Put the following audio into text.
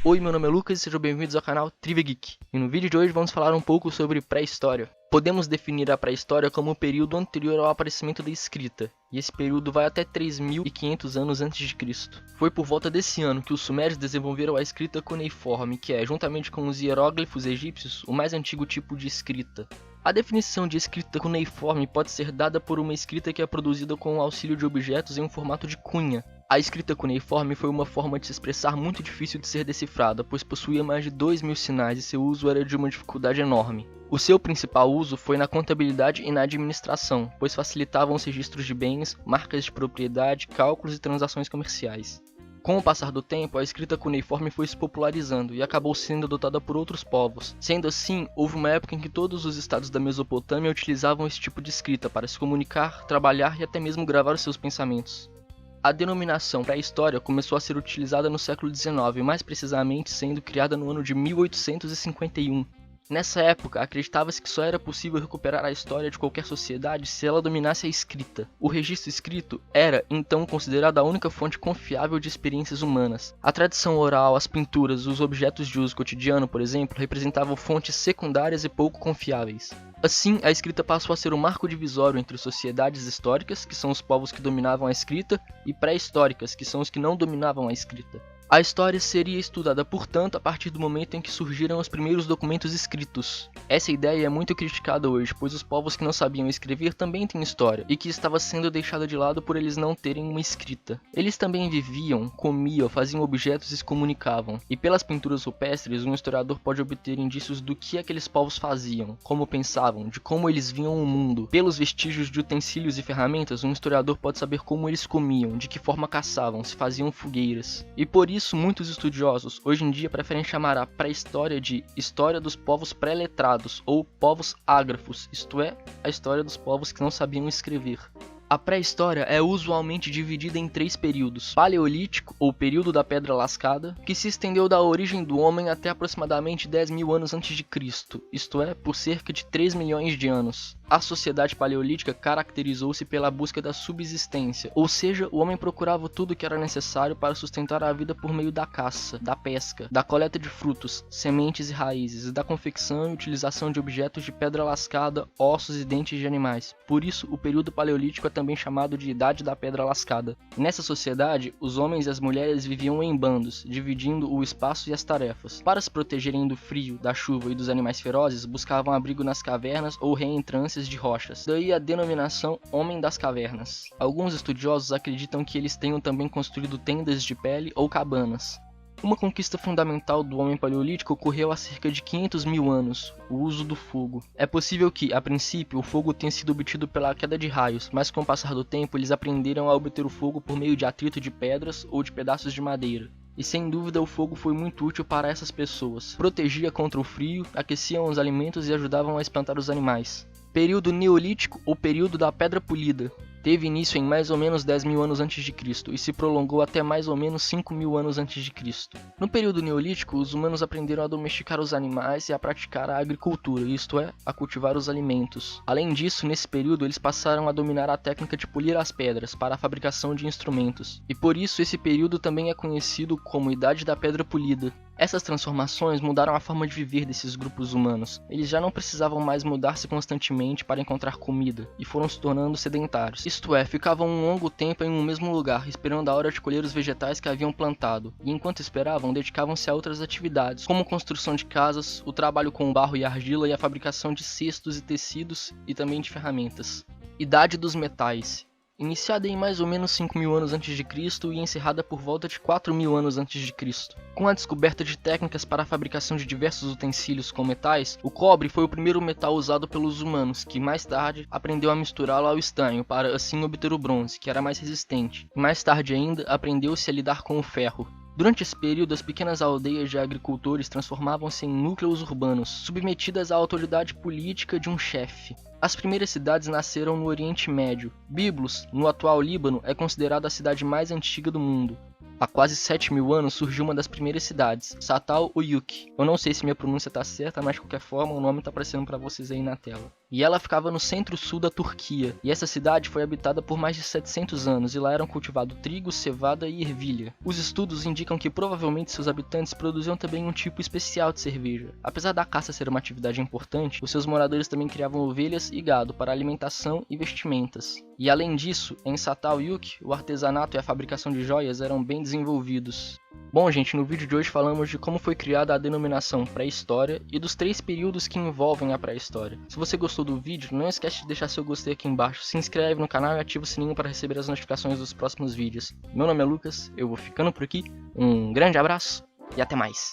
Oi, meu nome é Lucas e sejam bem-vindos ao canal Trivia Geek. E no vídeo de hoje vamos falar um pouco sobre pré-história. Podemos definir a pré-história como o período anterior ao aparecimento da escrita, e esse período vai até 3.500 anos antes de Cristo. Foi por volta desse ano que os sumérios desenvolveram a escrita cuneiforme, que é, juntamente com os hieróglifos egípcios, o mais antigo tipo de escrita. A definição de escrita cuneiforme pode ser dada por uma escrita que é produzida com o auxílio de objetos em um formato de cunha. A escrita cuneiforme foi uma forma de se expressar muito difícil de ser decifrada, pois possuía mais de 2.000 sinais e seu uso era de uma dificuldade enorme. O seu principal uso foi na contabilidade e na administração, pois facilitavam os registros de bens, marcas de propriedade, cálculos e transações comerciais. Com o passar do tempo, a escrita cuneiforme foi se popularizando e acabou sendo adotada por outros povos. Sendo assim, houve uma época em que todos os estados da Mesopotâmia utilizavam esse tipo de escrita para se comunicar, trabalhar e até mesmo gravar os seus pensamentos. A denominação pré-história começou a ser utilizada no século XIX, mais precisamente sendo criada no ano de 1851. Nessa época, acreditava-se que só era possível recuperar a história de qualquer sociedade se ela dominasse a escrita. O registro escrito era, então, considerado a única fonte confiável de experiências humanas. A tradição oral, as pinturas, os objetos de uso cotidiano, por exemplo, representavam fontes secundárias e pouco confiáveis. Assim, a escrita passou a ser um marco divisório entre sociedades históricas, que são os povos que dominavam a escrita, e pré-históricas, que são os que não dominavam a escrita. A história seria estudada, portanto, a partir do momento em que surgiram os primeiros documentos escritos. Essa ideia é muito criticada hoje, pois os povos que não sabiam escrever também têm história, e que estava sendo deixada de lado por eles não terem uma escrita. Eles também viviam, comiam, faziam objetos e se comunicavam. E pelas pinturas rupestres, um historiador pode obter indícios do que aqueles povos faziam, como pensavam, de como eles viam o mundo. Pelos vestígios de utensílios e ferramentas, um historiador pode saber como eles comiam, de que forma caçavam, se faziam fogueiras. E por isso, muitos estudiosos hoje em dia preferem chamar a pré-história de História dos Povos Pré-Letrados ou Povos Ágrafos, isto é, a história dos povos que não sabiam escrever. A pré-história é usualmente dividida em 3 períodos: Paleolítico, ou período da Pedra Lascada, que se estendeu da origem do homem até aproximadamente 10.000 anos antes de Cristo, isto é, por cerca de 3 milhões de anos. A sociedade paleolítica caracterizou-se pela busca da subsistência, ou seja, o homem procurava tudo o que era necessário para sustentar a vida por meio da caça, da pesca, da coleta de frutos, sementes e raízes, da confecção e utilização de objetos de pedra lascada, ossos e dentes de animais. Por isso, o período paleolítico é também chamado de Idade da Pedra Lascada. Nessa sociedade, os homens e as mulheres viviam em bandos, dividindo o espaço e as tarefas. Para se protegerem do frio, da chuva e dos animais ferozes, buscavam abrigo nas cavernas ou reentrâncias de rochas. Daí a denominação Homem das Cavernas. Alguns estudiosos acreditam que eles tenham também construído tendas de pele ou cabanas. Uma conquista fundamental do homem paleolítico ocorreu há cerca de 500.000 anos, o uso do fogo. É possível que, a princípio, o fogo tenha sido obtido pela queda de raios, mas com o passar do tempo eles aprenderam a obter o fogo por meio de atrito de pedras ou de pedaços de madeira. E sem dúvida o fogo foi muito útil para essas pessoas. Protegia contra o frio, aqueciam os alimentos e ajudavam a espantar os animais. Período Neolítico ou período da Pedra Polida. Teve início em mais ou menos 10.000 anos antes de Cristo e se prolongou até mais ou menos 5.000 anos antes de Cristo. No período Neolítico, os humanos aprenderam a domesticar os animais e a praticar a agricultura, isto é, a cultivar os alimentos. Além disso, nesse período eles passaram a dominar a técnica de polir as pedras para a fabricação de instrumentos. E por isso esse período também é conhecido como Idade da Pedra Polida. Essas transformações mudaram a forma de viver desses grupos humanos. Eles já não precisavam mais mudar-se constantemente para encontrar comida, e foram se tornando sedentários. Isto é, ficavam um longo tempo em um mesmo lugar, esperando a hora de colher os vegetais que haviam plantado, e enquanto esperavam, dedicavam-se a outras atividades, como construção de casas, o trabalho com barro e argila e a fabricação de cestos e tecidos, e também de ferramentas. Idade dos Metais. Iniciada em mais ou menos 5.000 anos antes de Cristo e encerrada por volta de 4.000 anos antes de Cristo. Com a descoberta de técnicas para a fabricação de diversos utensílios com metais, o cobre foi o primeiro metal usado pelos humanos, que mais tarde aprendeu a misturá-lo ao estanho para assim obter o bronze, que era mais resistente. Mais tarde ainda, aprendeu-se a lidar com o ferro. Durante esse período, as pequenas aldeias de agricultores transformavam-se em núcleos urbanos, submetidas à autoridade política de um chefe. As primeiras cidades nasceram no Oriente Médio. Byblos, no atual Líbano, é considerada a cidade mais antiga do mundo. Há quase 7.000 anos surgiu uma das primeiras cidades, Satal Uyuk. Eu não sei se minha pronúncia está certa, mas de qualquer forma o nome está aparecendo para vocês aí na tela. e ela ficava no centro-sul da Turquia, e essa cidade foi habitada por mais de 700 anos, e lá eram cultivados trigo, cevada e ervilha. Os estudos indicam que provavelmente seus habitantes produziam também um tipo especial de cerveja. Apesar da caça ser uma atividade importante, os seus moradores também criavam ovelhas e gado para alimentação e vestimentas. E além disso, em Çatalhöyük, o artesanato e a fabricação de joias eram bem desenvolvidos. Bom, gente, no vídeo de hoje falamos de como foi criada a denominação pré-história e dos 3 períodos que envolvem a pré-história. Se você gostou do vídeo, não esquece de deixar seu gostei aqui embaixo, se inscreve no canal e ativa o sininho para receber as notificações dos próximos vídeos. Meu nome é Lucas, eu vou ficando por aqui, um grande abraço e até mais!